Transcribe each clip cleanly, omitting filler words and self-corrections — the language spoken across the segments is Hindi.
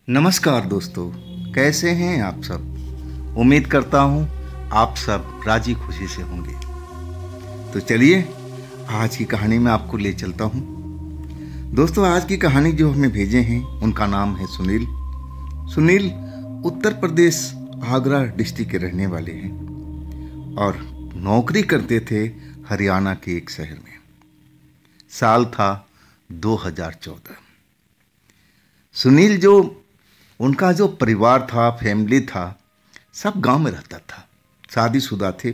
नमस्कार दोस्तों, कैसे हैं आप सब। उम्मीद करता हूँ आप सब राजी खुशी से होंगे। तो चलिए आज की कहानी में आपको ले चलता हूँ। दोस्तों, आज की कहानी जो हमें भेजे हैं उनका नाम है सुनील। सुनील उत्तर प्रदेश आगरा डिस्ट्रिक्ट के रहने वाले हैं और नौकरी करते थे हरियाणा के एक शहर में। साल था 2014। सुनील उनका जो परिवार था, फैमिली था, सब गांव में रहता था। शादीशुदा थे।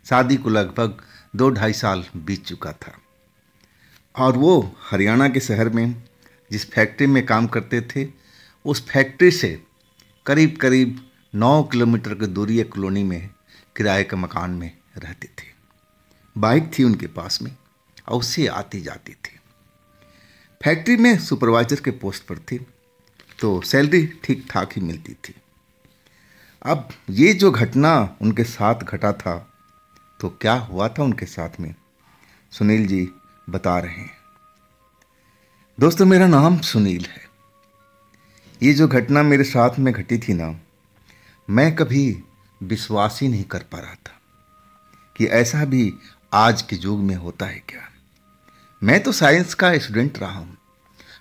शादी को लगभग 2-2.5 साल बीत चुका था और वो हरियाणा के शहर में जिस फैक्ट्री में काम करते थे, उस फैक्ट्री से करीब करीब 9 किलोमीटर की दूरी एक कॉलोनी में किराए के मकान में रहते थे। बाइक थी उनके पास में और उससे आती जाती थी। फैक्ट्री में सुपरवाइजर के पोस्ट पर थे, तो सैलरी ठीक ठाक ही मिलती थी। अब ये जो घटना उनके साथ घटा था, तो क्या हुआ था उनके साथ में, सुनील जी बता रहे हैं। दोस्तों, मेरा नाम सुनील है। ये जो घटना मेरे साथ में घटी थी ना, मैं कभी विश्वास ही नहीं कर पा रहा था कि ऐसा भी आज के युग में होता है क्या। मैं तो साइंस का स्टूडेंट रहा हूँ।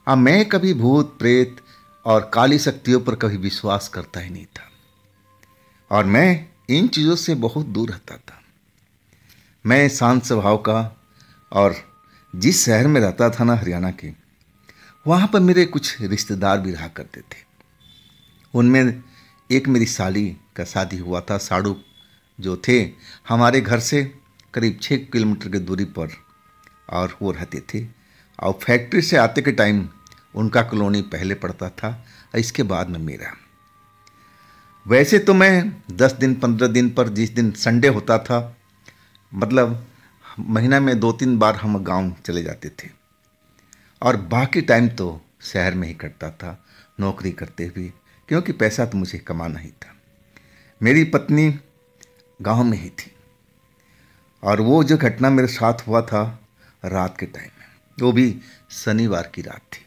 अब मैं कभी भूत प्रेत और काली शक्तियों पर कभी विश्वास करता ही नहीं था और मैं इन चीज़ों से बहुत दूर रहता था। मैं शांत स्वभाव का, और जिस शहर में रहता था ना हरियाणा के, वहाँ पर मेरे कुछ रिश्तेदार भी रहा करते थे। उनमें एक मेरी साली का शादी हुआ था। साड़ू जो थे हमारे घर से करीब 6 किलोमीटर की दूरी पर, और वो रहते थे। और फैक्ट्री से आते के टाइम उनका कॉलोनी पहले पड़ता था, इसके बाद में मेरा। वैसे तो मैं 10 दिन 15 दिन पर, जिस दिन संडे होता था, मतलब महीना में 2-3 बार हम गांव चले जाते थे और बाकी टाइम तो शहर में ही कटता था नौकरी करते हुए, क्योंकि पैसा तो मुझे कमाना ही था। मेरी पत्नी गांव में ही थी और वो जो घटना मेरे साथ हुआ था रात के टाइम में, वो भी शनिवार की रात थी।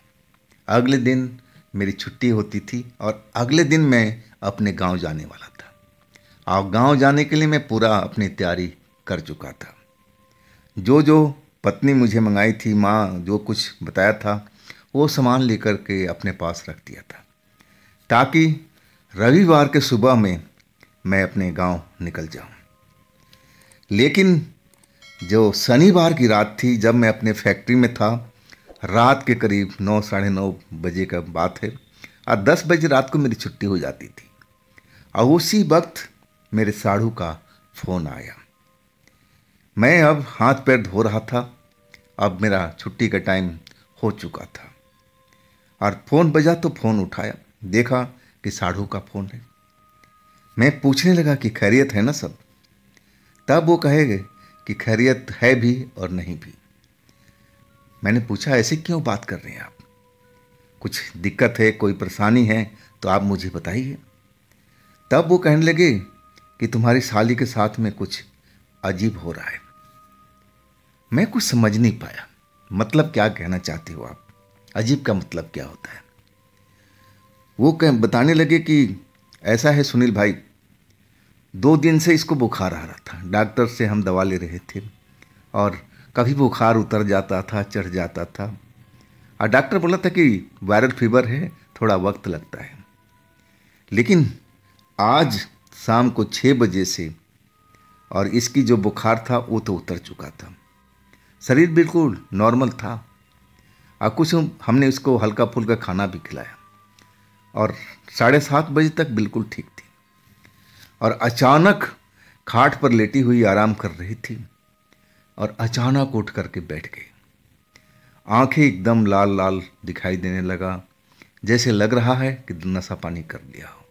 अगले दिन मेरी छुट्टी होती थी और अगले दिन मैं अपने गांव जाने वाला था और गांव जाने के लिए मैं पूरा अपनी तैयारी कर चुका था। जो पत्नी मुझे मंगाई थी, माँ जो कुछ बताया था, वो सामान लेकर के अपने पास रख दिया था ताकि रविवार के सुबह में मैं अपने गांव निकल जाऊं। लेकिन जो शनिवार की रात थी, जब मैं अपने फैक्ट्री में था, रात के करीब 9 साढ़े 9 बजे का बात है और 10 बजे रात को मेरी छुट्टी हो जाती थी और उसी वक्त मेरे साढ़ू का फ़ोन आया। मैं अब हाथ पैर धो रहा था, अब मेरा छुट्टी का टाइम हो चुका था और फ़ोन बजा तो फ़ोन उठाया, देखा कि साढ़ू का फ़ोन है। मैं पूछने लगा कि खैरियत है ना सब। तब वो कहेंगे कि खैरियत है भी और नहीं भी। मैंने पूछा, ऐसे क्यों बात कर रहे हैं आप, कुछ दिक्कत है, कोई परेशानी है तो आप मुझे बताइए। तब वो कहने लगे कि तुम्हारी साली के साथ में कुछ अजीब हो रहा है। मैं कुछ समझ नहीं पाया, मतलब क्या कहना चाहते हो आप, अजीब का मतलब क्या होता है। वो बताने लगे कि ऐसा है सुनील भाई, 2 दिन से इसको बुखार आ रहा था। डॉक्टर से हम दवा ले रहे थे और कभी बुखार उतर जाता था, चढ़ जाता था और डॉक्टर बोला था कि वायरल फीवर है, थोड़ा वक्त लगता है। लेकिन आज शाम को 6 बजे से और इसकी जो बुखार था वो तो उतर चुका था, शरीर बिल्कुल नॉर्मल था और कुछ हमने इसको हल्का फुल्का खाना भी खिलाया और 7:30 बजे तक बिल्कुल ठीक थी और अचानक खाट पर लेटी हुई आराम कर रही थी और अचानक उठ करके बैठ गई। आंखें एकदम लाल लाल दिखाई देने लगा, जैसे लग रहा है कि नशा पानी कर लिया हो।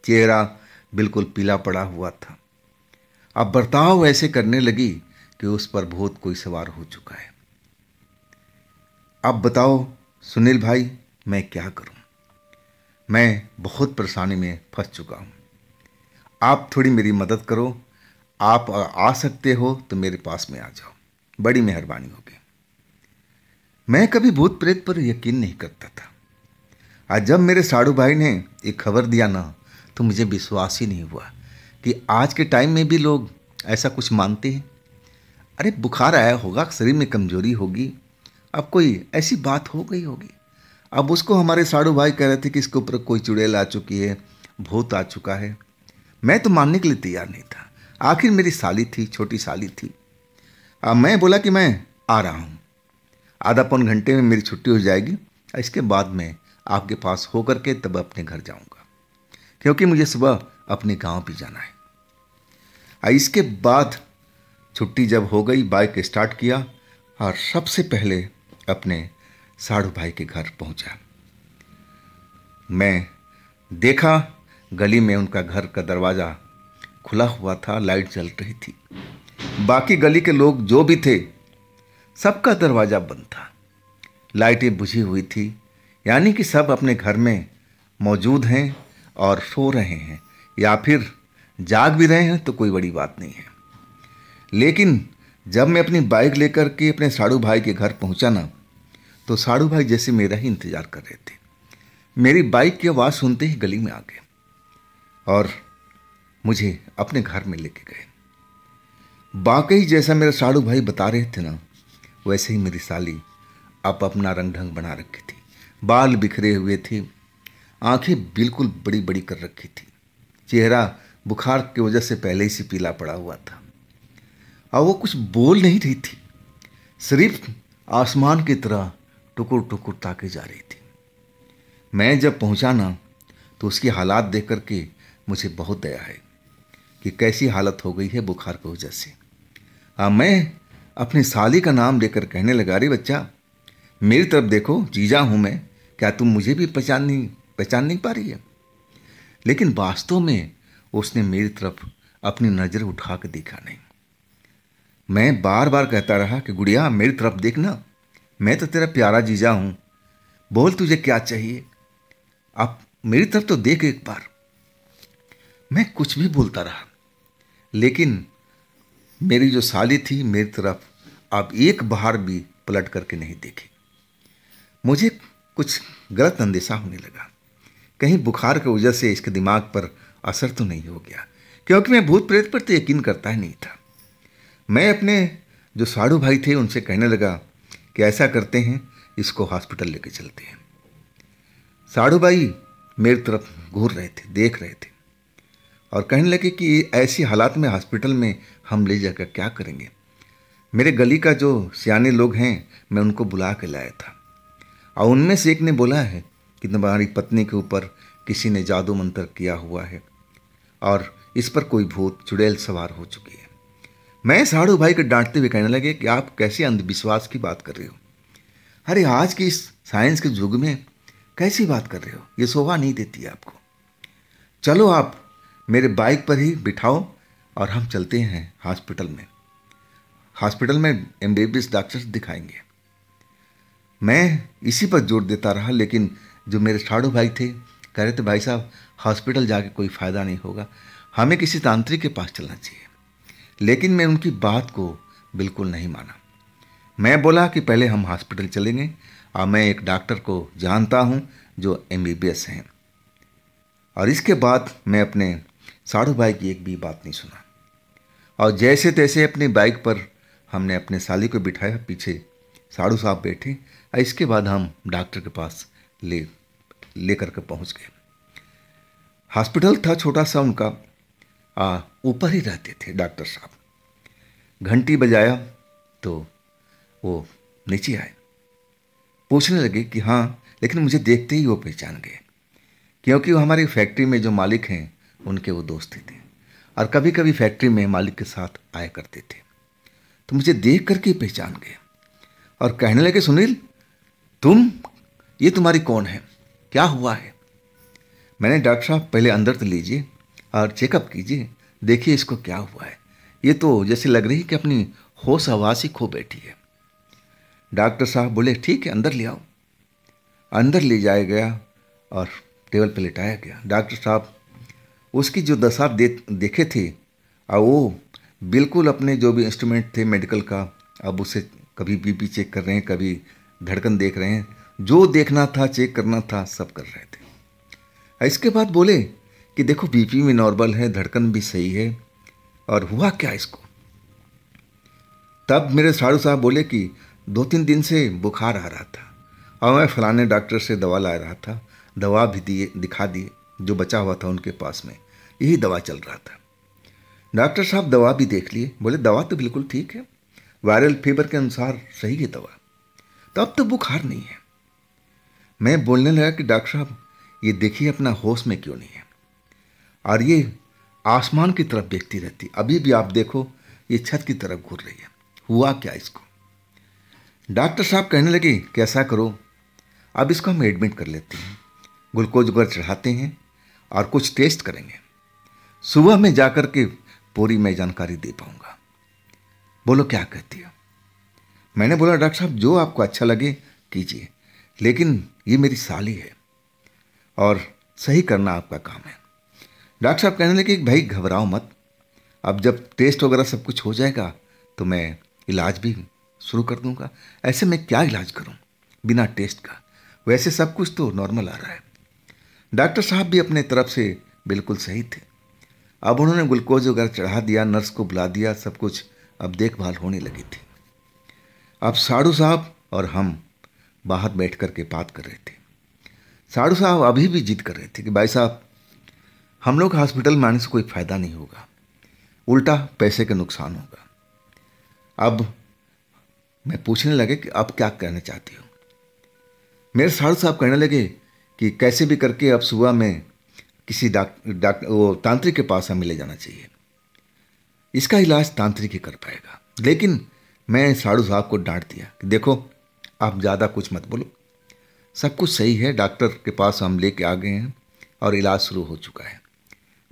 चेहरा बिल्कुल पीला पड़ा हुआ था। अब बर्ताव ऐसे करने लगी कि उस पर भूत कोई सवार हो चुका है। अब बताओ सुनील भाई, मैं क्या करूं, मैं बहुत परेशानी में फंस चुका हूं। आप थोड़ी मेरी मदद करो। आप आ सकते हो तो मेरे पास में आ जाओ, बड़ी मेहरबानी होगी। मैं कभी भूत प्रेत पर यकीन नहीं करता था आज जब मेरे साड़ू भाई ने एक खबर दिया ना, तो मुझे विश्वास ही नहीं हुआ कि आज के टाइम में भी लोग ऐसा कुछ मानते हैं। अरे बुखार आया होगा, शरीर में कमजोरी होगी, अब कोई ऐसी बात हो गई होगी। अब उसको हमारे साड़ू भाई कह रहे थे कि इसके ऊपर कोई चुड़ैल आ चुकी है, भूत आ चुका है। मैं तो मानने के लिए तैयार नहीं था। आखिर मेरी साली थी, छोटी साली थी। अब मैं बोला कि मैं आ रहा हूँ, आधा पौन घंटे में मेरी छुट्टी हो जाएगी, इसके बाद मैं आपके पास होकर के तब अपने घर जाऊँगा, क्योंकि मुझे सुबह अपने गांव भी जाना है। इसके बाद छुट्टी जब हो गई, बाइक स्टार्ट किया और सबसे पहले अपने साड़ू भाई के घर पहुंचा। मैं देखा गली में उनका घर का दरवाज़ा खुला हुआ था, लाइट जल रही थी। बाकी गली के लोग जो भी थे सबका दरवाज़ा बंद था, लाइटें बुझी हुई थी, यानी कि सब अपने घर में मौजूद हैं और सो रहे हैं, या फिर जाग भी रहे हैं तो कोई बड़ी बात नहीं है। लेकिन जब मैं अपनी बाइक लेकर के अपने साड़ू भाई के घर पहुंचा ना, तो साड़ू भाई जैसे मेरा ही इंतज़ार कर रहे थे। मेरी बाइक की आवाज़ सुनते ही गली में आ गए और मुझे अपने घर में लेके गए। वाकई जैसा मेरे साड़ू भाई बता रहे थे ना, वैसे ही मेरी साली अब अपना रंग ढंग बना रखी थी। बाल बिखरे हुए थे, आंखें बिल्कुल बड़ी बड़ी कर रखी थी, चेहरा बुखार की वजह से पहले ही से पीला पड़ा हुआ था और वो कुछ बोल नहीं रही थी, सिर्फ आसमान की तरह टुकुर टुकुर ताके जा रही थी। मैं जब पहुंचा ना, तो उसकी हालात देख करके मुझे बहुत दया है कि कैसी हालत हो गई है बुखार की वजह से। मैं अपनी साली का नाम लेकर कहने लगा, अरे बच्चा मेरी तरफ देखो, जीजा हूँ मैं, क्या तुम मुझे भी पहचान नहीं पा रही है? लेकिन वास्तव में उसने मेरी तरफ अपनी नज़र उठा के देखा नहीं। मैं बार बार कहता रहा कि गुड़िया मेरी तरफ देखना, मैं तो तेरा प्यारा जीजा हूँ, बोल तुझे क्या चाहिए, अब मेरी तरफ तो देख एक बार। मैं कुछ भी बोलता रहा, लेकिन मेरी जो साली थी मेरी तरफ अब एक बार भी पलट करके नहीं देखी। मुझे कुछ गलत अंदेशा होने लगा, कहीं बुखार की वजह से इसके दिमाग पर असर तो नहीं हो गया, क्योंकि मैं भूत प्रेत पर तो यकीन करता ही नहीं था। मैं अपने जो साड़ू भाई थे उनसे कहने लगा कि ऐसा करते हैं, इसको हॉस्पिटल लेके चलते हैं। साड़ू भाई मेरी तरफ घूर रहे थे, देख रहे थे और कहने लगे कि ऐसी हालात में हॉस्पिटल में हम ले जाकर क्या करेंगे। मेरे गली का जो सियाने लोग हैं मैं उनको बुला के लाया था और उनमें से एक ने बोला है कि तुम्हारी पत्नी के ऊपर किसी ने जादू मंत्र किया हुआ है और इस पर कोई भूत चुड़ैल सवार हो चुकी है। मैं साड़ू भाई को डांटते हुए कहने लगे कि आप कैसे अंधविश्वास की बात कर रहे हो? अरे आज की इस साइंस के युग में कैसी बात कर रहे हो, ये शोभा नहीं देती है आपको। चलो आप मेरे बाइक पर ही बिठाओ और हम चलते हैं हॉस्पिटल में। हॉस्पिटल में एमबीबीएस डॉक्टर दिखाएंगे। मैं इसी पर जोर देता रहा, लेकिन जो मेरे साड़ू भाई थे कह रहे थे भाई साहब हॉस्पिटल जाके कोई फ़ायदा नहीं होगा, हमें किसी तांत्रिक के पास चलना चाहिए। लेकिन मैं उनकी बात को बिल्कुल नहीं माना। मैं बोला कि पहले हम हॉस्पिटल चलेंगे और मैं एक डॉक्टर को जानता हूँ जो एमबीबीएस हैं, और इसके बाद मैं अपने साड़ू भाई की एक भी बात नहीं सुना। और जैसे तैसे अपनी बाइक पर हमने अपने साली को बिठाया, पीछे साड़ू साहब बैठे, और इसके बाद हम डॉक्टर के पास ले करके पहुँच गए। हॉस्पिटल था छोटा सा उनका, ऊपर ही रहते थे डॉक्टर साहब। घंटी बजाया तो वो नीचे आए, पूछने लगे कि हाँ, लेकिन मुझे देखते ही वो पहचान गए, क्योंकि वो हमारी फैक्ट्री में जो मालिक हैं उनके वो दोस्त थे और कभी कभी फैक्ट्री में मालिक के साथ आया करते थे। तो मुझे देख करके पहचान गए और कहने लगे, सुनील ये तुम्हारी कौन है, क्या हुआ है? मैंने, डॉक्टर साहब पहले अंदर तो लीजिए और चेकअप कीजिए, देखिए इसको क्या हुआ है, ये तो जैसे लग रही कि अपनी होश आवाज़ ही खो बैठी है। डॉक्टर साहब बोले ठीक है अंदर ले आओ। अंदर ले जाया गया और टेबल पर लेटाया गया। डॉक्टर साहब उसकी जो दशा देखे थे, और वो बिल्कुल अपने जो भी इंस्ट्रूमेंट थे मेडिकल का, अब उसे कभी बीपी चेक कर रहे हैं, कभी धड़कन देख रहे हैं, जो देखना था, चेक करना था, सब कर रहे थे। इसके बाद बोले कि देखो बीपी भी नॉर्मल है, धड़कन भी सही है, और हुआ क्या इसको। तब मेरे साड़ू साहब बोले कि 2-3 दिन से बुखार आ रहा था और मैं फलाने डॉक्टर से दवा ला रहा था, दवा भी दिए, दिखा दिए, जो बचा हुआ था उनके पास में, यही दवा चल रहा था। डॉक्टर साहब दवा भी देख लिए, बोले दवा तो बिल्कुल ठीक है, वायरल फीवर के अनुसार सही है दवा, तो अब तो बुखार नहीं है। मैं बोलने लगा कि डॉक्टर साहब ये देखिए अपना होश में क्यों नहीं है, और ये आसमान की तरफ देखती रहती, अभी भी आप देखो ये छत की तरफ घूर रही है, हुआ क्या इसको। डॉक्टर साहब कहने लगे कि ऐसा करो, अब इसको हम एडमिट कर लेते हैं, ग्लूकोज वगैरह चढ़ाते हैं और कुछ टेस्ट करेंगे, सुबह में जाकर के पूरी मैं जानकारी दे पाऊंगा। बोलो क्या कहती हो। मैंने बोला डॉक्टर साहब जो आपको अच्छा लगे कीजिए, लेकिन ये मेरी साली है और सही करना आपका काम है। डॉक्टर साहब कहने लगे कि भाई घबराओ मत, अब जब टेस्ट वगैरह सब कुछ हो जाएगा तो मैं इलाज भी शुरू कर दूंगा। ऐसे में क्या इलाज करूं बिना टेस्ट का, वैसे सब कुछ तो नॉर्मल आ रहा है। डॉक्टर साहब भी अपने तरफ से बिल्कुल सही थे। अब उन्होंने ग्लूकोज वगैरह चढ़ा दिया, नर्स को बुला दिया, सब कुछ अब देखभाल होने लगी थी। अब साड़ू साहब और हम बाहर बैठ कर के बात कर रहे थे। साड़ू साहब अभी भी जिद कर रहे थे कि भाई साहब हम लोग हॉस्पिटल में आने से कोई फ़ायदा नहीं होगा, उल्टा पैसे का नुकसान होगा। अब मैं पूछने लगे कि आप क्या कहना चाहती हो। मेरे साड़ू साहब कहने लगे कि कैसे भी करके अब सुबह में किसी वो तांत्रिक के पास हमें ले जाना चाहिए, इसका इलाज तांत्रिक ही कर पाएगा। लेकिन मैं साड़ू साहब को डांट दिया कि देखो आप ज़्यादा कुछ मत बोलो, सब कुछ सही है, डॉक्टर के पास हम लेके आ गए हैं और इलाज शुरू हो चुका है,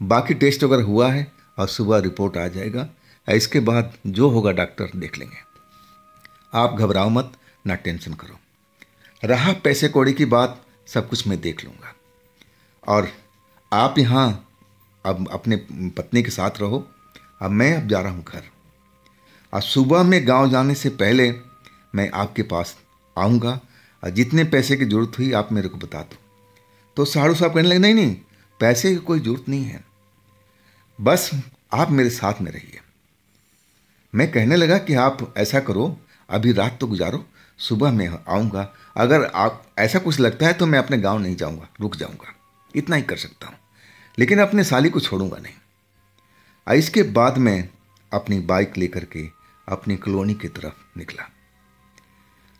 बाकी टेस्ट वगैरह हुआ है और सुबह रिपोर्ट आ जाएगा, इसके बाद जो होगा डॉक्टर देख लेंगे, आप घबराओ मत, ना टेंशन करो। रहा पैसे कौड़ी की बात, सब कुछ मैं देख लूँगा, और आप यहाँ अब अपने पत्नी के साथ रहो, अब मैं अब जा रहा हूँ घर, और सुबह में गांव जाने से पहले मैं आपके पास आऊँगा, और जितने पैसे की ज़रूरत हुई आप मेरे को बता दो। तो साड़ू साहब कहने लगे नहीं नहीं, पैसे की कोई ज़रूरत नहीं है, बस आप मेरे साथ में रहिए। मैं कहने लगा कि आप ऐसा करो, अभी रात तो गुजारो, सुबह मैं आऊँगा, अगर आप ऐसा कुछ लगता है तो मैं अपने गांव नहीं जाऊँगा, रुक जाऊँगा, इतना ही कर सकता हूँ, लेकिन अपने साली को छोड़ूंगा नहीं। इसके बाद मैं अपनी बाइक लेकर के अपनी कॉलोनी की तरफ निकला।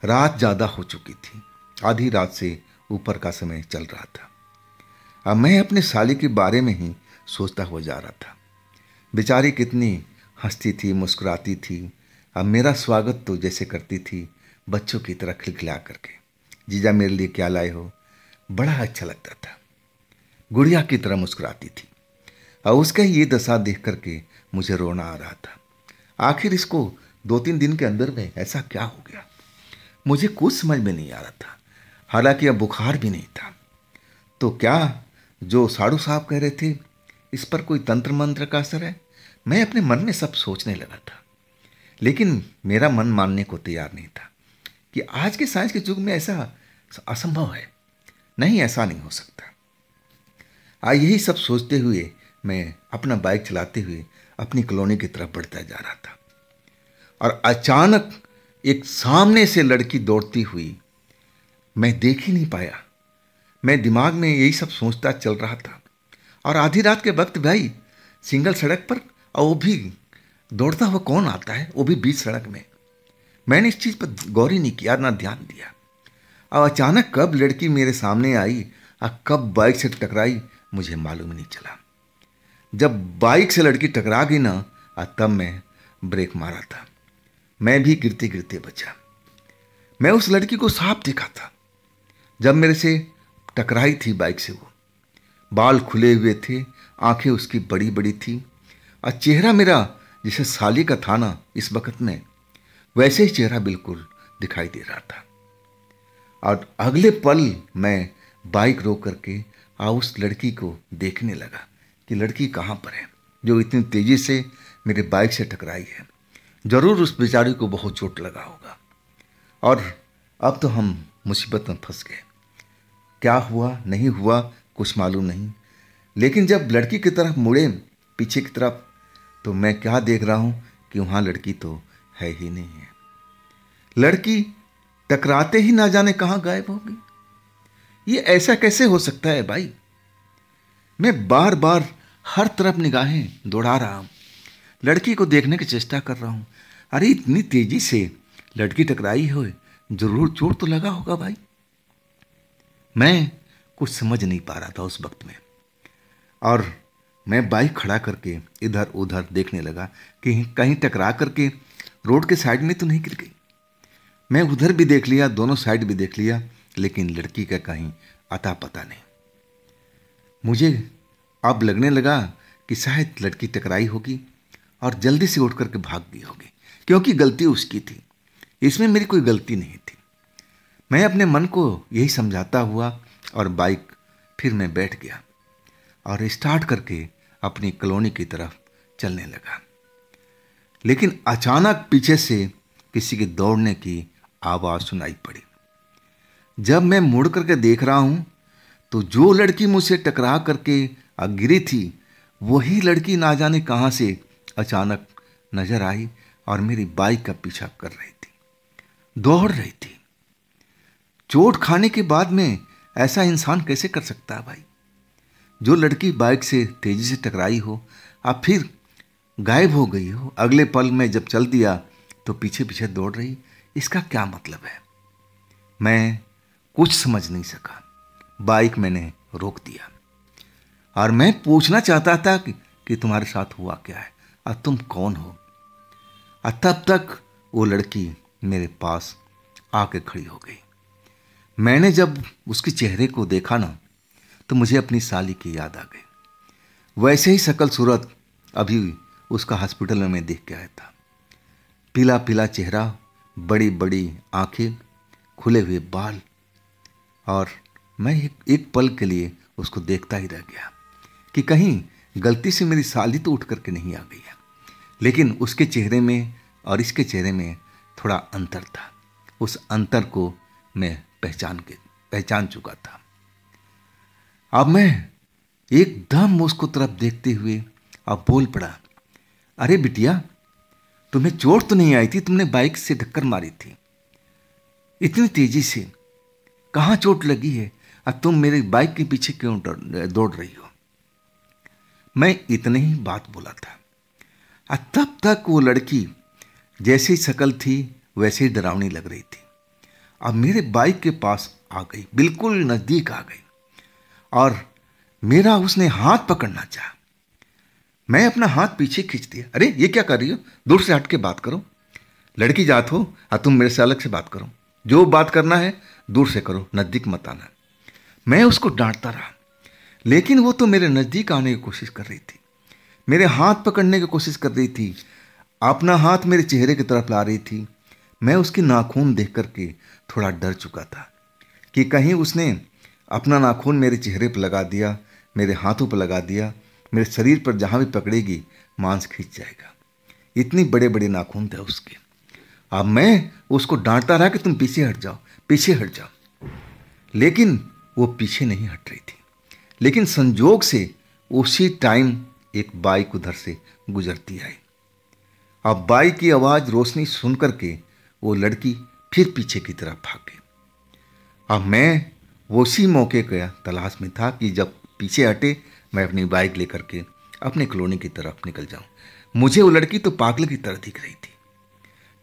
रात ज़्यादा हो चुकी थी, आधी रात से ऊपर का समय चल रहा था। अब मैं अपने साली के बारे में ही सोचता हुआ जा रहा था। बेचारी कितनी हंसती थी, मुस्कुराती थी, अब मेरा स्वागत तो जैसे करती थी बच्चों की तरह खिलखिला करके, जीजा मेरे लिए क्या लाए हो, बड़ा अच्छा लगता था, गुड़िया की तरह मुस्कुराती थी। और उसका ये दशा देख करके मुझे रोना आ रहा था। आखिर इसको 2-3 दिन के अंदर में ऐसा क्या हो गया, मुझे कुछ समझ में नहीं आ रहा था। हालांकि अब बुखार भी नहीं था, तो क्या जो साड़ू साहब कह रहे थे इस पर कोई तंत्र मंत्र का असर है, मैं अपने मन में सब सोचने लगा था। लेकिन मेरा मन मानने को तैयार नहीं था कि आज के साइंस के युग में ऐसा असंभव है, नहीं ऐसा नहीं हो सकता। यही सब सोचते हुए मैं अपना बाइक चलाते हुए अपनी कॉलोनी की तरफ बढ़ता जा रहा था, और अचानक एक सामने से लड़की दौड़ती हुई, मैं देख ही नहीं पाया, मैं दिमाग में यही सब सोचता चल रहा था। और आधी रात के वक्त भाई सिंगल सड़क पर, और वो भी दौड़ता हुआ कौन आता है, वो भी बीच सड़क में। मैंने इस चीज़ पर गौर ही नहीं किया, ना ध्यान दिया। और अचानक कब लड़की मेरे सामने आई और कब बाइक से टकराई मुझे मालूम नहीं चला। जब बाइक से लड़की टकरा गई ना, तब मैं ब्रेक मारा था, मैं भी गिरते गिरते बचा। मैं उस लड़की को साफ देखा था जब मेरे से टकराई थी बाइक से। वो बाल खुले हुए थे, आंखें उसकी बड़ी बड़ी थी, और चेहरा मेरा जैसे साली का था ना इस वक्त में, वैसे ही चेहरा बिल्कुल दिखाई दे रहा था। और अगले पल मैं बाइक रोक करके उस लड़की को देखने लगा कि लड़की कहाँ पर है जो इतनी तेज़ी से मेरे बाइक से टकराई है। ज़रूर उस बेचारी को बहुत चोट लगा होगा। और अब तो हम मुसीबत में फंस गए। क्या हुआ नहीं हुआ कुछ मालूम नहीं, लेकिन जब लड़की की तरफ मुड़े पीछे की तरफ, तो मैं क्या देख रहा हूं कि वहां लड़की तो है ही नहीं है। लड़की टकराते ही ना जाने कहां गायब हो गई। ये ऐसा कैसे हो सकता है भाई? मैं बार बार हर तरफ निगाहें दौड़ा रहा हूं, लड़की को देखने की चेष्टा कर रहा हूं। अरे इतनी तेजी से लड़की टकराई हो, जरूर चोट तो लगा होगा भाई। मैं कुछ समझ नहीं पा रहा था उस वक्त में, और मैं बाइक खड़ा करके इधर उधर देखने लगा कि कहीं टकरा करके रोड के साइड में तो नहीं गिर गई। मैं उधर भी देख लिया, दोनों साइड भी देख लिया, लेकिन लड़की का कहीं अता पता नहीं। मुझे अब लगने लगा कि शायद लड़की टकराई होगी और जल्दी से उठ करके भाग गई होगी, क्योंकि गलती उसकी थी, इसमें मेरी कोई गलती नहीं थी। मैं अपने मन को यही समझाता हुआ और बाइक फिर मैं बैठ गया और स्टार्ट करके अपनी कॉलोनी की तरफ चलने लगा। लेकिन अचानक पीछे से किसी के दौड़ने की आवाज़ सुनाई पड़ी। जब मैं मुड़ करके देख रहा हूं तो जो लड़की मुझसे टकरा करके गिरी थी, वही लड़की ना जाने कहां से अचानक नजर आई और मेरी बाइक का पीछा कर रही थी, दौड़ रही थी। चोट खाने के बाद में ऐसा इंसान कैसे कर सकता है भाई? जो लड़की बाइक से तेजी से टकराई हो, अब फिर गायब हो गई हो, अगले पल में जब चल दिया तो पीछे पीछे दौड़ रही, इसका क्या मतलब है? मैं कुछ समझ नहीं सका। बाइक मैंने रोक दिया और मैं पूछना चाहता था कि तुम्हारे साथ हुआ क्या है और तुम कौन हो। और तब तक वो लड़की मेरे पास आके खड़ी हो गई। मैंने जब उसके चेहरे को देखा ना, तो मुझे अपनी साली की याद आ गई। वैसे ही शकल सूरत अभी उसका हॉस्पिटल में मैं देख के आया था। पीला पीला चेहरा, बड़ी बड़ी आंखें, खुले हुए बाल, और मैं एक पल के लिए उसको देखता ही रह गया कि कहीं गलती से मेरी साली तो उठ करके नहीं आ गई है। लेकिन उसके चेहरे में और इसके चेहरे में थोड़ा अंतर था। उस अंतर को मैं पहचान चुका था। अब मैं एकदम उसको तरफ देखते हुए अब बोल पड़ा, अरे बिटिया, तुम्हें चोट तो नहीं आई थी? तुमने बाइक से टक्कर मारी थी इतनी तेजी से, कहां चोट लगी है और तुम मेरे बाइक के पीछे क्यों दौड़ रही हो? मैं इतने ही बात बोला था और तब तक वो लड़की जैसी शक्ल थी वैसे ही डरावनी लग रही थी। अब मेरे बाइक के पास आ गई, बिल्कुल नजदीक आ गई और मेरा उसने हाथ पकड़ना चाहा। मैं अपना हाथ पीछे खींच दिया। अरे ये क्या कर रही हो? दूर से हट के बात करो, लड़की जात हो और तुम मेरे से अलग से बात करो। जो बात करना है दूर से करो, नजदीक मत आना। मैं उसको डांटता रहा, लेकिन वो तो मेरे नजदीक आने की कोशिश कर रही थी, मेरे हाथ पकड़ने की कोशिश कर रही थी, अपना हाथ मेरे चेहरे की तरफ ला रही थी। मैं उसकी नाखून देख करके थोड़ा डर चुका था कि कहीं उसने अपना नाखून मेरे चेहरे पर लगा दिया, मेरे हाथों पर लगा दिया, मेरे शरीर पर जहाँ भी पकड़ेगी मांस खींच जाएगा। इतनी बड़े बड़े नाखून थे उसके। अब मैं उसको डांटता रहा कि तुम पीछे हट जाओ, पीछे हट जाओ, लेकिन वो पीछे नहीं हट रही थी। लेकिन संजोग से उसी टाइम एक बाइक उधर से गुजरती आई। अब बाइक की आवाज़ रोशनी सुन करके वो लड़की फिर पीछे की तरफ भाग गई। अब मैं उसी मौके का तलाश में था कि जब पीछे हटे मैं अपनी बाइक लेकर के अपने कॉलोनी की तरफ निकल जाऊं। मुझे वो लड़की तो पागल की तरह दिख रही थी।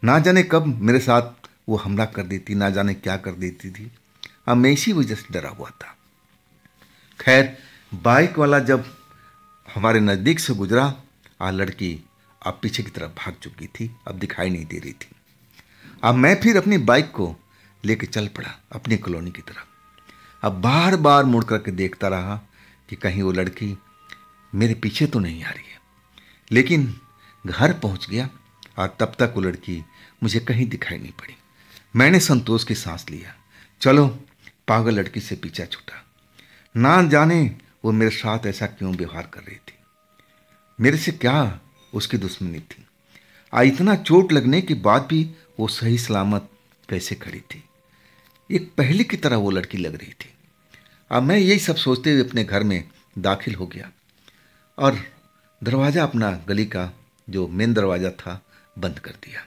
ना जाने कब मेरे साथ वो हमला कर देती, ना जाने क्या कर देती थी। अब मैं इसी वजह से डरा हुआ था। खैर, बाइक वाला जब हमारे नज़दीक से गुजरा, लड़की अब पीछे की तरफ भाग चुकी थी, अब दिखाई नहीं दे रही थी। अब मैं फिर अपनी बाइक को लेके चल पड़ा अपनी कॉलोनी की तरफ। अब बार बार मुड़ करके देखता रहा कि कहीं वो लड़की मेरे पीछे तो नहीं आ रही है। लेकिन घर पहुंच गया और तब तक वो लड़की मुझे कहीं दिखाई नहीं पड़ी। मैंने संतोष की सांस लिया, चलो पागल लड़की से पीछा छूटा। ना जाने वो मेरे साथ ऐसा क्यों व्यवहार कर रही थी, मेरे से क्या उसकी दुश्मनी थी। इतना चोट लगने के बाद भी वो सही सलामत कैसे खड़ी थी, एक पहले की तरह वो लड़की लग रही थी। अब मैं यही सब सोचते हुए अपने घर में दाखिल हो गया और दरवाज़ा अपना गली का जो मेन दरवाज़ा था बंद कर दिया।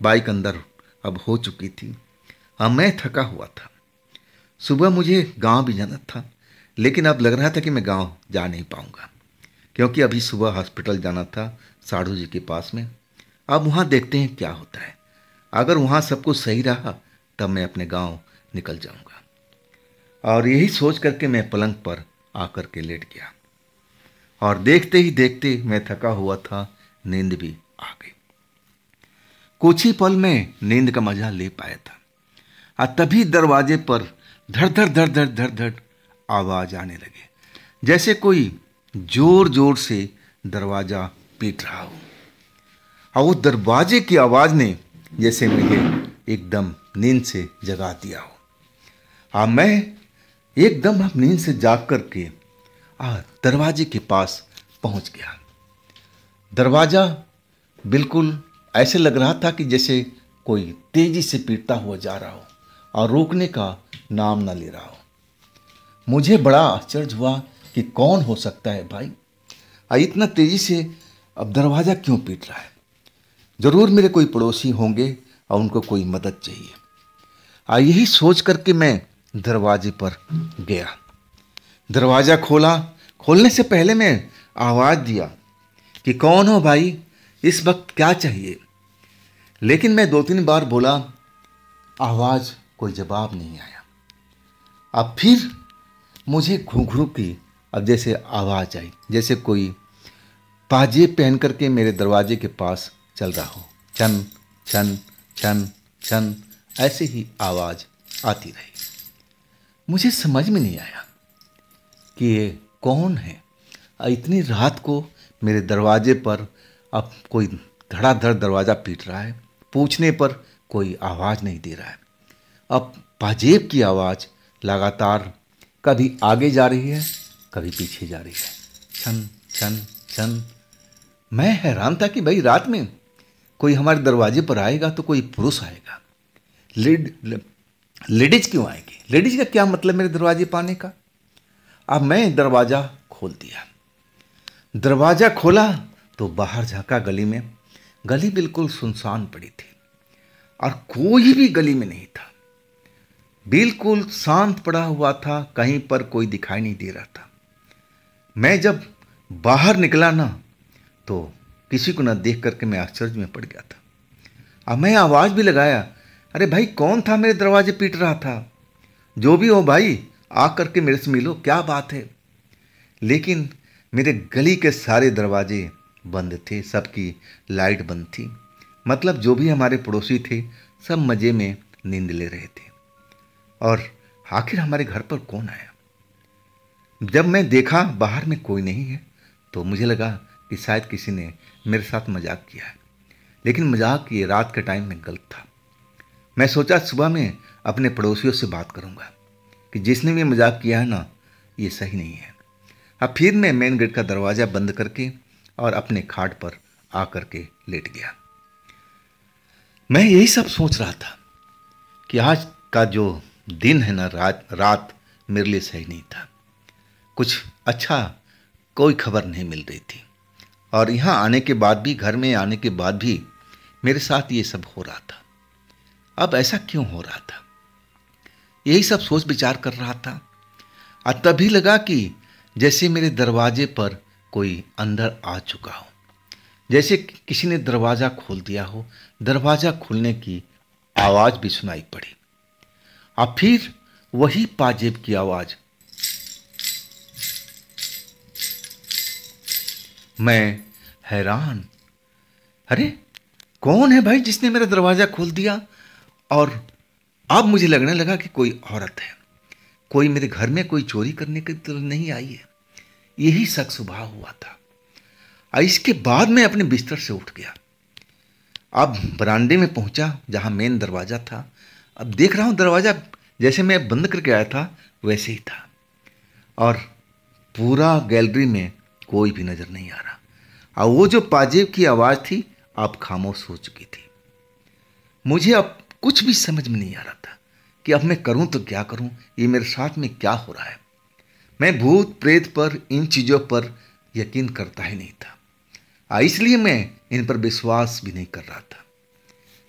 बाइक अंदर अब हो चुकी थी। अब मैं थका हुआ था। सुबह मुझे गांव भी जाना था, लेकिन अब लग रहा था कि मैं गांव जा नहीं पाऊंगा, क्योंकि अभी सुबह हॉस्पिटल जाना था साढ़ू जी के पास में। अब वहाँ देखते हैं क्या होता है। अगर वहाँ सब कुछ सही रहा तब मैं अपने गांव निकल जाऊंगा। और यही सोच करके मैं पलंग पर आकर के लेट गया और देखते ही देखते मैं थका हुआ था, नींद भी आ गई। कुछ ही पल में नींद का मजा ले पाया था और तभी दरवाजे पर धड़ धड़ धड़ धड़ धड़ धड़ आवाज आने लगे, जैसे कोई जोर जोर से दरवाजा पीट रहा हो। और वो दरवाजे की आवाज ने जैसे मुझे एकदम नींद से जगा दिया हो। हाँ, मैं एकदम नींद से जाग करके दरवाजे के पास पहुंच गया। दरवाजा बिल्कुल ऐसे लग रहा था कि जैसे कोई तेजी से पीटता हुआ जा रहा हो और रोकने का नाम ना ले रहा हो। मुझे बड़ा आश्चर्य हुआ कि कौन हो सकता है भाई, इतना तेजी से अब दरवाजा क्यों पीट रहा है। जरूर मेरे कोई पड़ोसी होंगे और उनको कोई मदद चाहिए। यही सोच करके मैं दरवाजे पर गया। दरवाजा खोला। खोलने से पहले मैं आवाज दिया कि कौन हो भाई, इस वक्त क्या चाहिए। लेकिन मैं 2-3 बार बोला, आवाज कोई जवाब नहीं आया। अब फिर मुझे घुंघरू की अब जैसे आवाज आई, जैसे कोई पाजेब पहन करके मेरे दरवाजे के पास चल रहा हो। छन छन छन छन ऐसे ही आवाज आती रही। मुझे समझ में नहीं आया कि ये कौन है। इतनी रात को मेरे दरवाजे पर अब कोई धड़ाधड़ दरवाज़ा पीट रहा है, पूछने पर कोई आवाज़ नहीं दे रहा है। अब पाजेब की आवाज़ लगातार कभी आगे जा रही है, कभी पीछे जा रही है। छन छन छन। मैं हैरान था कि भाई रात में कोई हमारे दरवाजे पर आएगा तो कोई पुरुष आएगा, लेडीज क्यों आएगी? लेडीज का क्या मतलब मेरे दरवाजे पर आने का? अब मैं दरवाज़ा खोल दिया। दरवाज़ा खोला तो बाहर झांका गली में। गली बिल्कुल सुनसान पड़ी थी और कोई भी गली में नहीं था। बिल्कुल शांत पड़ा हुआ था, कहीं पर कोई दिखाई नहीं दे रहा था। मैं जब बाहर निकला ना तो किसी को ना देख करके मैं आश्चर्य में पड़ गया था। अब मैं आवाज़ भी लगाया, अरे भाई कौन था मेरे दरवाजे पीट रहा था? जो भी हो भाई, आ करके मेरे से मिलो, क्या बात है? लेकिन मेरे गली के सारे दरवाजे बंद थे, सबकी लाइट बंद थी। मतलब जो भी हमारे पड़ोसी थे सब मज़े में नींद ले रहे थे। और आखिर हमारे घर पर कौन आया? जब मैं देखा बाहर में कोई नहीं है तो मुझे लगा कि शायद किसी ने मेरे साथ मजाक किया है। लेकिन मजाक ये रात के टाइम में गलत था। मैं सोचा सुबह में अपने पड़ोसियों से बात करूंगा कि जिसने भी मजाक किया है ना, ये सही नहीं है। अब फिर मैं मेन गेट का दरवाज़ा बंद करके और अपने खाट पर आ करके लेट गया। मैं यही सब सोच रहा था कि आज का जो दिन है ना, रात मेरे लिए सही नहीं था। कुछ अच्छा कोई खबर नहीं मिल रही थी। और यहाँ आने के बाद भी, घर में आने के बाद भी मेरे साथ ये सब हो रहा था। अब ऐसा क्यों हो रहा था? यही सब सोच विचार कर रहा था और तभी लगा कि जैसे मेरे दरवाजे पर कोई अंदर आ चुका हो, जैसे किसी ने दरवाज़ा खोल दिया हो। दरवाज़ा खुलने की आवाज़ भी सुनाई पड़ी और फिर वही पाजेब की आवाज़। मैं हैरान, अरे कौन है भाई जिसने मेरा दरवाज़ा खोल दिया? और अब मुझे लगने लगा कि कोई औरत है, कोई मेरे घर में कोई चोरी करने के तो नहीं आई है। यही शक सुबह हुआ था। इसके बाद मैं अपने बिस्तर से उठ गया। अब बरामदे में पहुंचा जहां मेन दरवाज़ा था। अब देख रहा हूं दरवाज़ा जैसे मैं बंद करके आया था वैसे ही था और पूरा गैलरी में कोई भी नज़र नहीं आ रहा। और वो जो पाजेब की आवाज़ थी अब खामोश हो चुकी थी। मुझे अब कुछ भी समझ में नहीं आ रहा था कि अब मैं करूं तो क्या करूं, ये मेरे साथ में क्या हो रहा है। मैं भूत प्रेत पर, इन चीज़ों पर यकीन करता ही नहीं था। इसलिए मैं इन पर विश्वास भी नहीं कर रहा था।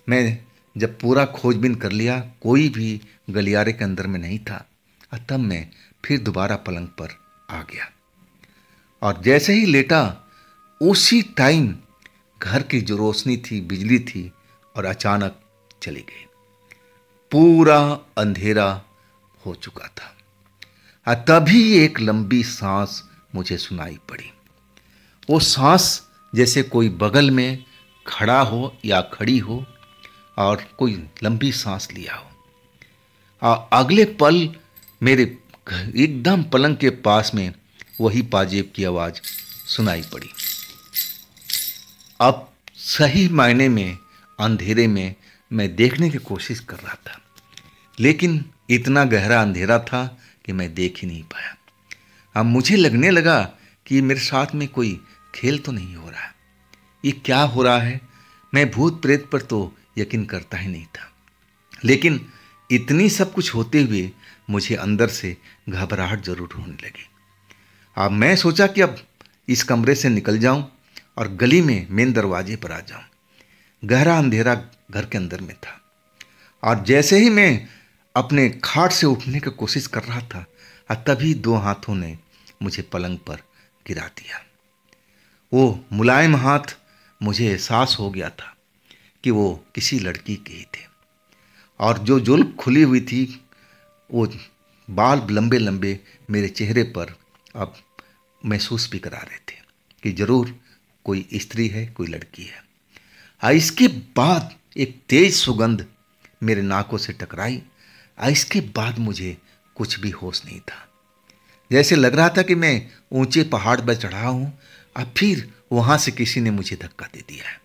मैं जब पूरा खोजबीन कर लिया, कोई भी गलियारे के अंदर में नहीं था, तब मैं फिर दोबारा पलंग पर आ गया और जैसे ही लेटा उसी टाइम घर की जो रोशनी थी, बिजली थी, और अचानक चली गई। पूरा अंधेरा हो चुका था। तभी एक लंबी सांस मुझे सुनाई पड़ी। वो सांस जैसे कोई बगल में खड़ा हो या खड़ी हो और कोई लंबी सांस लिया हो। अगले पल मेरे एकदम पलंग के पास में वही पाजेब की आवाज़ सुनाई पड़ी। अब सही मायने में अंधेरे में मैं देखने की कोशिश कर रहा था, लेकिन इतना गहरा अंधेरा था कि मैं देख ही नहीं पाया। अब मुझे लगने लगा कि मेरे साथ में कोई खेल तो नहीं हो रहा, ये क्या हो रहा है। मैं भूत प्रेत पर तो यकीन करता ही नहीं था, लेकिन इतनी सब कुछ होते हुए मुझे अंदर से घबराहट जरूर होने लगी। अब मैं सोचा कि अब इस कमरे से निकल जाऊं और गली में मेन दरवाजे पर आ जाऊं। गहरा अंधेरा घर के अंदर में था और जैसे ही मैं अपने खाट से उठने की कोशिश कर रहा था, तभी दो हाथों ने मुझे पलंग पर गिरा दिया। वो मुलायम हाथ, मुझे एहसास हो गया था कि वो किसी लड़की के ही थे और जो जुल्फ खुली हुई थी, वो बाल लंबे लंबे मेरे चेहरे पर अब महसूस भी करा रहे थे कि जरूर कोई स्त्री है, कोई लड़की है। इसके बाद एक तेज सुगंध मेरे नाकों से टकराई। इसके बाद मुझे कुछ भी होश नहीं था। जैसे लग रहा था कि मैं ऊंचे पहाड़ पर चढ़ा हूं, अब फिर वहां से किसी ने मुझे धक्का दे दिया है।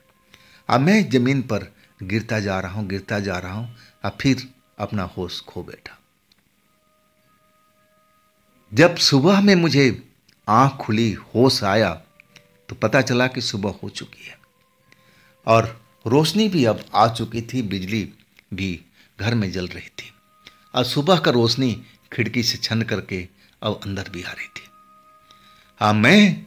अब मैं जमीन पर गिरता जा रहा हूं। अब फिर अपना होश खो बैठा। जब सुबह में मुझे आंख खुली, होश आया, तो पता चला कि सुबह हो चुकी है और रोशनी भी अब आ चुकी थी, बिजली भी घर में जल रही थी और सुबह का रोशनी खिड़की से छन करके अब अंदर भी आ रही थी। मैं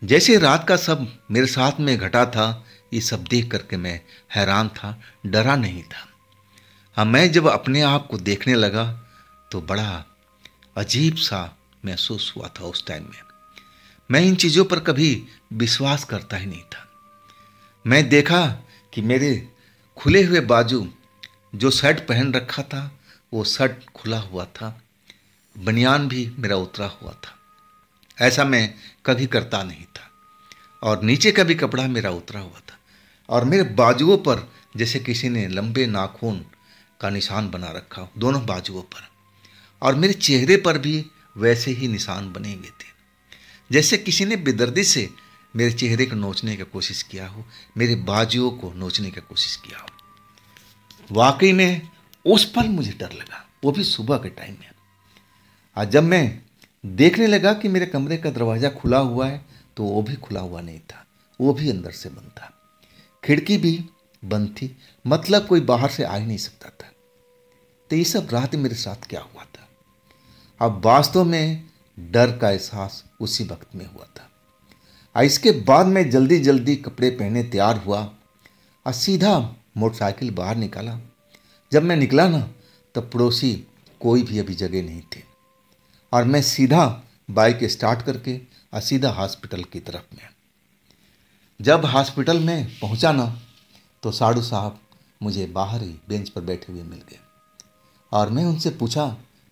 जैसे रात का सब मेरे साथ में घटा था, ये सब देख करके मैं हैरान था, डरा नहीं था। मैं जब अपने आप को देखने लगा तो बड़ा अजीब सा महसूस हुआ था। उस टाइम में मैं इन चीज़ों पर कभी विश्वास करता ही नहीं था। मैं देखा कि मेरे खुले हुए बाजू, जो शर्ट पहन रखा था वो शर्ट खुला हुआ था, बनियान भी मेरा उतरा हुआ था। ऐसा मैं कभी करता नहीं था। और नीचे का भी कपड़ा मेरा उतरा हुआ था और मेरे बाजुओं पर जैसे किसी ने लंबे नाखून का निशान बना रखा हो, दोनों बाजुओं पर, और मेरे चेहरे पर भी वैसे ही निशान बने हुए थे, जैसे किसी ने बेदर्दी से मेरे चेहरे को नोचने की कोशिश किया हो, मेरे बाजुओं को नोचने की कोशिश किया हो। वाकई में उस पल मुझे डर लगा, वो भी सुबह के टाइम में। आज जब मैं देखने लगा कि मेरे कमरे का दरवाज़ा खुला हुआ है, तो वो भी खुला हुआ नहीं था, वो भी अंदर से बंद था। खिड़की भी बंद थी, मतलब कोई बाहर से आ ही नहीं सकता था। तो ये सब रात मेरे साथ क्या हुआ था? अब वास्तव में डर का एहसास उसी वक्त में हुआ था। इसके बाद मैं जल्दी जल्दी कपड़े पहने तैयार हुआ और सीधा मोटरसाइकिल बाहर निकाला। जब मैं निकला ना, तब पड़ोसी कोई भी अभी जगह नहीं थे और मैं सीधा बाइक स्टार्ट करके और सीधा हॉस्पिटल की तरफ में। जब हॉस्पिटल में पहुंचा ना, तो साधु साहब मुझे बाहर ही बेंच पर बैठे हुए मिल गए और मैं उनसे पूछा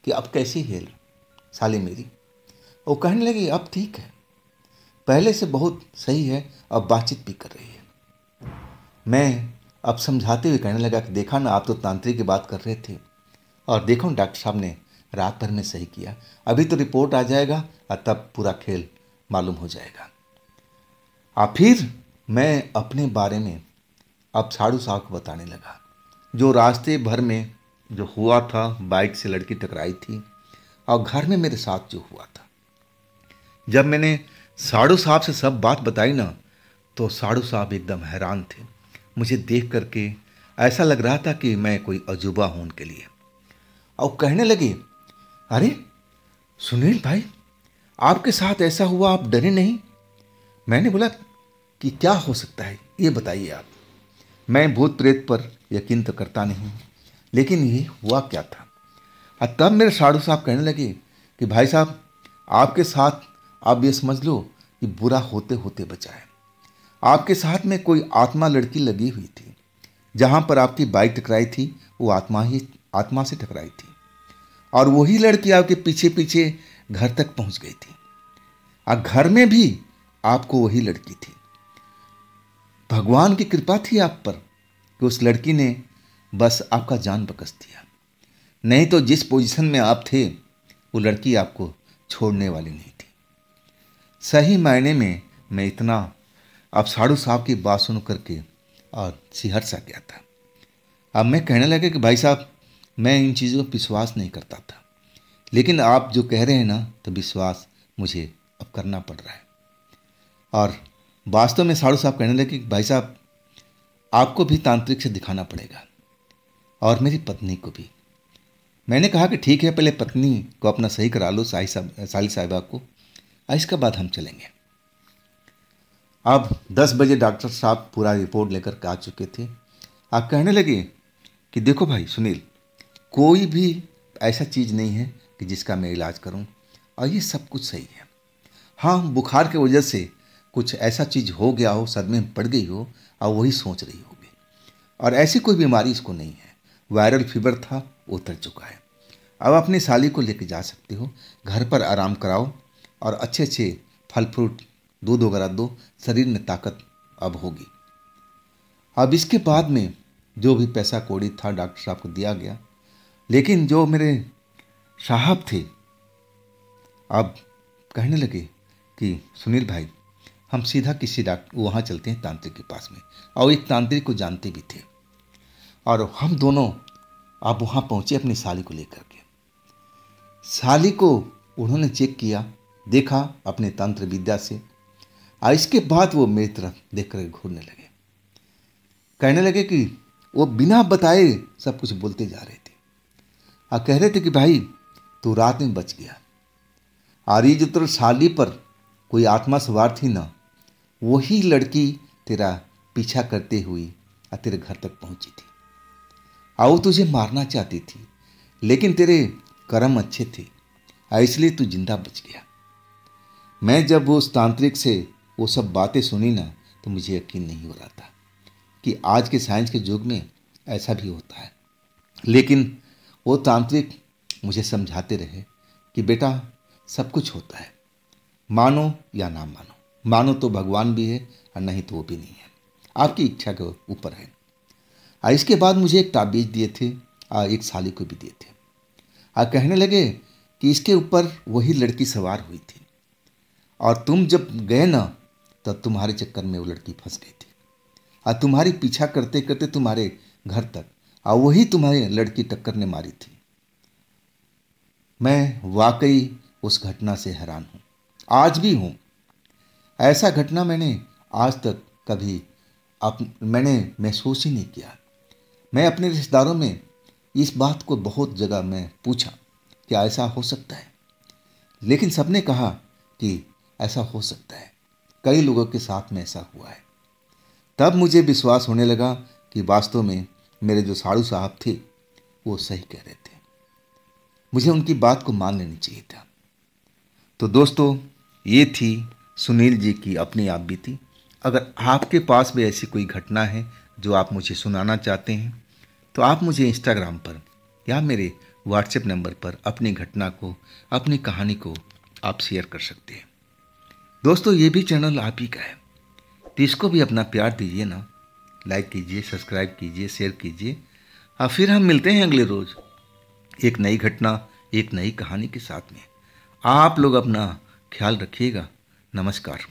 कि अब कैसी है साली मेरी? वो कहने लगी अब ठीक है, पहले से बहुत सही है, अब बातचीत भी कर रही है। मैं अब समझाते हुए कहने लगा कि देखा ना, आप तो तांत्रिक की बात कर रहे थे और देखो डॉक्टर साहब ने रात भर में सही किया, अभी तो रिपोर्ट आ जाएगा और तब पूरा खेल मालूम हो जाएगा। फिर मैं अपने बारे में अब साधु साहब को बताने लगा, जो रास्ते भर में जो हुआ था, बाइक से लड़की टकराई थी और घर में मेरे साथ जो हुआ था। जब मैंने साधु साहब से सब बात बताई ना, तो साधु साहब एकदम हैरान थे। मुझे देख करके ऐसा लग रहा था कि मैं कोई अजूबा हूँ उनके लिए। और कहने लगे, अरे सुनील भाई, आपके साथ ऐसा हुआ, आप डरे नहीं? मैंने बोला कि क्या हो सकता है ये बताइए आप। मैं भूत प्रेत पर यकीन तो करता नहीं, लेकिन ये हुआ क्या था? और तब मेरे साधु साहब कहने लगे कि भाई साहब, आपके साथ आप ये समझ लो कि बुरा होते होते बचा है। आपके साथ में कोई आत्मा लड़की लगी हुई थी। जहाँ पर आपकी बाइक टकराई थी वो आत्मा से टकराई थी, और वही लड़की आपके पीछे पीछे घर तक पहुँच गई थी। और घर में भी आपको वही लड़की थी। भगवान की कृपा थी आप पर कि उस लड़की ने बस आपका जान बकस दिया, नहीं तो जिस पोजीशन में आप थे वो लड़की आपको छोड़ने वाली नहीं थी। सही मायने में मैं इतना अब साधु साहब की बात सुन करके और सिहर सा गया था। अब मैं कहने लगा कि भाई साहब, मैं इन चीज़ों पर विश्वास नहीं करता था, लेकिन आप जो कह रहे हैं ना, तो विश्वास मुझे अब करना पड़ रहा है। और वास्तव में साधु साहब कहने लगे कि भाई साहब, आपको भी तांत्रिक से दिखाना पड़ेगा, और मेरी पत्नी को भी। मैंने कहा कि ठीक है, पहले पत्नी को अपना सही करा लो, साली साहिबा को, और इसके बाद हम चलेंगे। अब 10 बजे डॉक्टर साहब पूरा रिपोर्ट लेकर के आ चुके थे। आप कहने लगे कि देखो भाई सुनील, कोई भी ऐसा चीज़ नहीं है कि जिसका मैं इलाज करूं, और ये सब कुछ सही है। हाँ, बुखार की वजह से कुछ ऐसा चीज़ हो गया हो, सदमे में पड़ गई हो, और वही सोच रही होगी, और ऐसी कोई बीमारी इसको नहीं है। वायरल फीवर था, वो उतर चुका है। अब अपनी साली को लेके जा सकते हो, घर पर आराम कराओ, और अच्छे अच्छे फल फ्रूट, दूध वगैरह दो, शरीर में ताकत अब होगी। अब इसके बाद में जो भी पैसा कौड़ी था डॉक्टर साहब को दिया गया, लेकिन जो मेरे साहब थे अब कहने लगे कि सुनील भाई, हम सीधा किसी डॉक्टर वहाँ चलते हैं तांत्रिक के पास में, और एक तांत्रिक को जानते भी थे। और हम दोनों आप वहाँ पहुँचे अपनी साली को लेकर के। साली को उन्होंने चेक किया, देखा अपने तंत्र विद्या से, और इसके बाद वो मेरी तरफ देख कर घूरने लगे। कहने लगे कि वो बिना बताए सब कुछ बोलते जा रहे थे, और कह रहे थे कि भाई तू रात में बच गया, और ये जो तेरे साली पर कोई आत्मा सवार थी ना, वही लड़की तेरा पीछा करते हुई और तेरे घर तक पहुंची थी, और वो तुझे मारना चाहती थी, लेकिन तेरे कर्म अच्छे थे, और इसलिए तू जिंदा बच गया। मैं जब उस तांत्रिक से वो सब बातें सुनी ना, तो मुझे यकीन नहीं हो रहा था कि आज के साइंस के युग में ऐसा भी होता है। लेकिन वो तांत्रिक मुझे समझाते रहे कि बेटा सब कुछ होता है, मानो या ना मानो। मानो तो भगवान भी है, और नहीं तो वो भी नहीं है, आपकी इच्छा के ऊपर है। और इसके बाद मुझे एक ताबीज़ दिए थे, और एक साली को भी दिए थे, और कहने लगे कि इसके ऊपर वही लड़की सवार हुई थी, और तुम जब गए ना, तब तुम्हारे चक्कर में वो लड़की फंस गई थी, और तुम्हारी पीछा करते करते तुम्हारे घर तक, और वही तुम्हारी लड़की टक्कर ने मारी थी। मैं वाकई उस घटना से हैरान हूँ, आज भी हूँ। ऐसा घटना मैंने आज तक कभी मैंने महसूस ही नहीं किया। मैं अपने रिश्तेदारों में इस बात को बहुत जगह मैं पूछा कि ऐसा हो सकता है, लेकिन सबने कहा कि ऐसा हो सकता है, कई लोगों के साथ में ऐसा हुआ है। तब मुझे विश्वास होने लगा कि वास्तव में मेरे जो साधु साहब थे वो सही कह रहे थे, मुझे उनकी बात को मान लेनी चाहिए था। तो दोस्तों, ये थी सुनील जी की अपनी आप बीती। अगर आपके पास भी ऐसी कोई घटना है जो आप मुझे सुनाना चाहते हैं, तो आप मुझे इंस्टाग्राम पर या मेरे व्हाट्सएप नंबर पर अपनी घटना को, अपनी कहानी को आप शेयर कर सकते हैं। दोस्तों, ये भी चैनल आप ही का है, तो इसको भी अपना प्यार दीजिए ना, लाइक कीजिए, सब्सक्राइब कीजिए, शेयर कीजिए। और फिर हम मिलते हैं अगले रोज़ एक नई घटना, एक नई कहानी के साथ में। आप लोग अपना ख्याल रखिएगा। नमस्कार।